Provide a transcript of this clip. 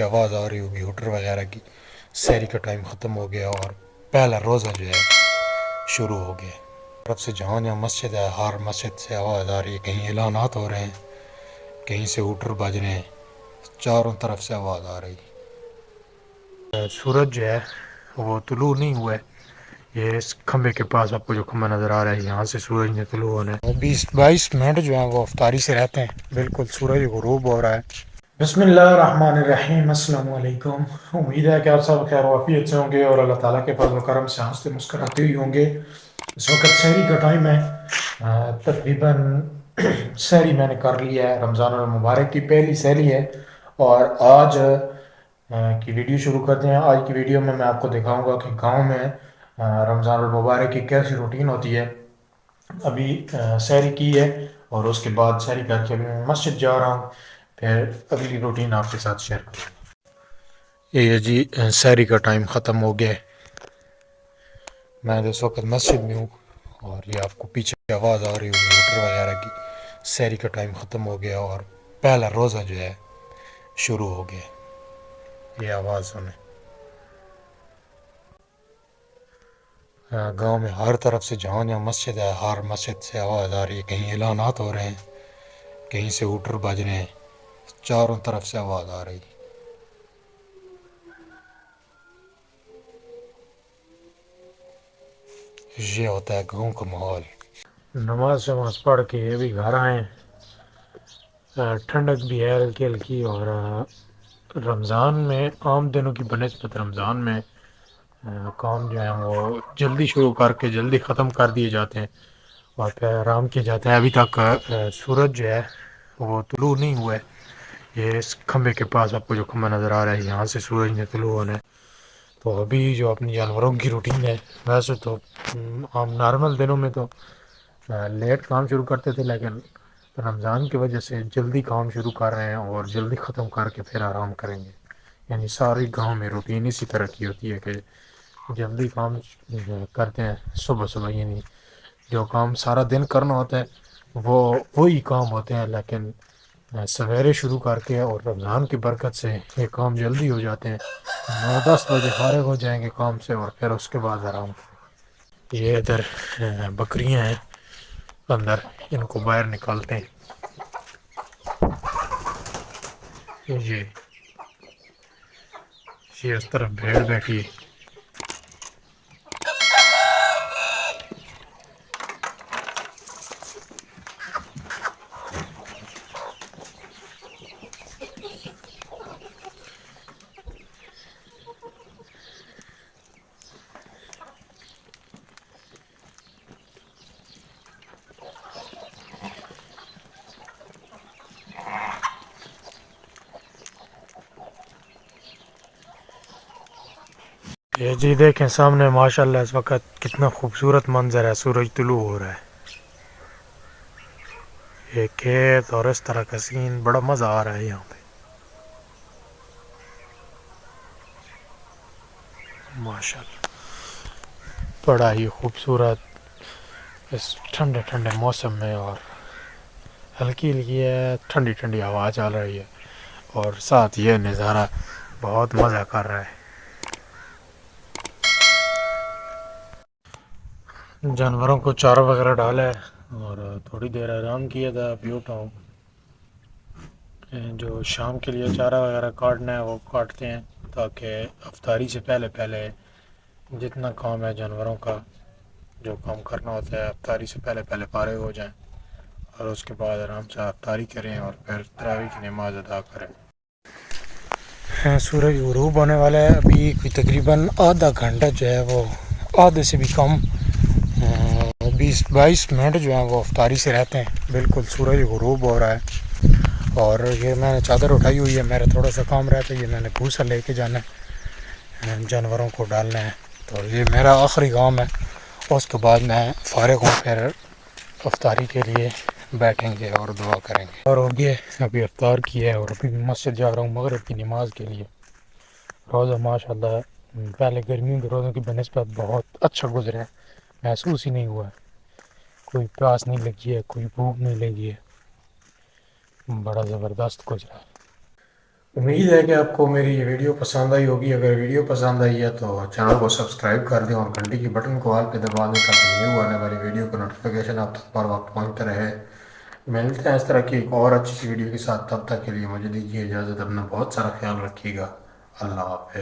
آواز آ رہی ہوگی ہوٹر وغیرہ کی. سحری کا ٹائم ختم ہو گیا اور پہلا روزہ جو ہے شروع ہو گیا. طرف سے جہاں جہاں مسجد ہے ہر مسجد سے آواز آ رہی ہے. کہیں اعلانات ہو رہے ہیں, کہیں سے ہوٹر بج رہے ہیں, چاروں طرف سے آواز آ رہی ہے. سورج جو ہے وہ طلوع نہیں ہوا ہے. یہ اس کھمبے کے پاس آپ کو جو کھمبا نظر آ رہا ہے یہاں سے سورج نے طلوع ہونا ہے. 20-22 منٹ جو ہیں وہ افطاری سے رہتے ہیں. بالکل سورج غروب ہو رہا ہے. بسم اللہ الرحمن الرحیم. السلام علیکم. امید ہے کہ آپ سب خیر و عافیت سے ہوں گے اور اللہ تعالیٰ کے فضل و کرم سے ہنستے مسکراتے ہوئے ہوں گے. اس وقت سحری کا ٹائم ہے. تقریباً سحری میں نے کر لی ہے. رمضان المبارک کی پہلی سحری ہے اور آج کی ویڈیو شروع کرتے ہیں. آج کی ویڈیو میں آپ کو دکھاؤں گا کہ گاؤں میں رمضان المبارک کی کیسی روٹین ہوتی ہے. ابھی سحری کی ہے اور اس کے بعد سحری کر کے ابھی میں مسجد جا رہا ہوں. پھر اگلی روٹین آپ کے ساتھ شیئر کروں گا. یہ جی سحری کا ٹائم ختم ہو گیا ہے. میں اس وقت مسجد میں ہوں اور یہ آپ کو پیچھے آواز آ رہی ہوگی ہوٹر وغیرہ کی. سحری کا ٹائم ختم ہو گیا اور پہلا روزہ جو ہے شروع ہو گیا. یہ آواز سنیں. گاؤں میں ہر طرف سے جہاں جہاں مسجد ہے ہر مسجد سے آواز آ رہی ہے. کہیں اعلانات ہو رہے ہیں, کہیں سے ہوٹر بج رہے ہیں, چاروں طرف سے آواز آ رہی ہے. یہ ہوتا ہے گاؤں کا ماحول. نماز پڑھ کے ابھی گھر آئے. ٹھنڈک بھی ہے ہلکی ہلکی. اور رمضان میں عام دنوں کی بنسبت رمضان میں کام جو ہے وہ جلدی شروع کر کے جلدی ختم کر دیے جاتے ہیں اور پھر آرام کیا جاتا ہے. ابھی تک سورج جو ہے وہ طلوع نہیں ہوا ہے. یہ اس کھمبے کے پاس آپ کو جو کھمبا نظر آ رہا ہے یہاں سے سورج نے طلوع ہونا ہے. تو ابھی جو اپنی جانوروں کی روٹین ہے ویسے تو ہم نارمل دنوں میں تو لیٹ کام شروع کرتے تھے, لیکن رمضان کی وجہ سے جلدی کام شروع کر رہے ہیں اور جلدی ختم کر کے پھر آرام کریں گے. یعنی سارے گاؤں میں روٹین اسی طرح کی ہوتی ہے کہ جلدی کام کرتے ہیں صبح صبح. یعنی جو کام سارا دن کرنا ہوتا ہے وہی کام ہوتے ہیں, لیکن سویرے شروع کر کے اور رمضان کی برکت سے یہ کام جلدی ہو جاتے ہیں. 9-10 بجے فارغ ہو جائیں گے کام سے اور پھر اس کے بعد آرام کریں گے. یہ ادھر بکریاں ہیں اندر, ان کو باہر نکالتے ہیں. یہ اس طرف بھیڑ بیٹھی ہے. یہ جی دیکھیں سامنے ماشاءاللہ اس وقت کتنا خوبصورت منظر ہے. سورج طلوع ہو رہا ہے. یہ کھیت اور اس طرح کا سین بڑا مزہ آ رہا ہے یہاں پہ ماشاءاللہ. بڑا ہی خوبصورت اس ٹھنڈے ٹھنڈے موسم میں اور ہلکی ہلکی ہے ٹھنڈی ٹھنڈی ہوا چل رہی ہے اور ساتھ یہ نظارہ بہت مزہ کر رہا ہے. جانوروں کو چارہ وغیرہ ڈالا ہے اور تھوڑی دیر آرام کیا تھا. ابھی اٹھا ہوں. جو شام کے لیے چارہ وغیرہ کاٹنا ہے وہ کاٹتے ہیں تاکہ افطاری سے پہلے پہلے جتنا کام ہے جانوروں کا جو کام کرنا ہوتا ہے افطاری سے پہلے پہلے فارغ ہو جائیں اور اس کے بعد آرام سے افطاری کریں اور پھر تراویح کی نماز ادا کریں. سورج غروب ہونے والا ہے. ابھی کوئی تقریباً آدھا گھنٹہ جو ہے وہ آدھے سے بھی کم 20-22 منٹ جو ہیں وہ افطاری سے رہتے ہیں. بالکل سورج غروب ہو رہا ہے اور یہ میں نے چادر اٹھائی ہوئی ہے. میرا تھوڑا سا کام رہتا ہے. یہ میں نے بھوسا لے کے جانا ہے, جانوروں کو ڈالنا ہے. تو یہ میرا آخری کام ہے. اس کے بعد میں فارغ ہوں, پھر افطاری کے لیے بیٹھیں گے اور دعا کریں گے. اور ہو گیا ابھی افطار کیا ہے اور ابھی مسجد جا رہا ہوں مغرب کی نماز کے لیے. روزہ ماشاءاللہ پہلے گرمیوں کے روزوں کی بنسبت بہت اچھا گزرا ہے. محسوس ہی نہیں ہوا ہے. کوئی پیاس نہیں لگی ہے, کوئی بھوک نہیں لگی ہے. بڑا زبردست گزرا ہے. امید ہے کہ آپ کو میری یہ ویڈیو پسند آئی ہوگی. اگر ویڈیو پسند آئی ہے تو چینل کو سبسکرائب کر دیں اور گھنٹی کی بٹن کو آل پہ دبا دیں تاکہ نیو آنے والی ویڈیو کا نوٹیفیکیشن آپ تک پر وقت پہنچتا رہے. ملتے ہیں اس طرح کی ایک اور اچھی سی ویڈیو کے ساتھ. تب تک کے لیے مجھے دیجیے اجازت. اپنا بہت سارا خیال رکھیے گا. اللہ حافظ.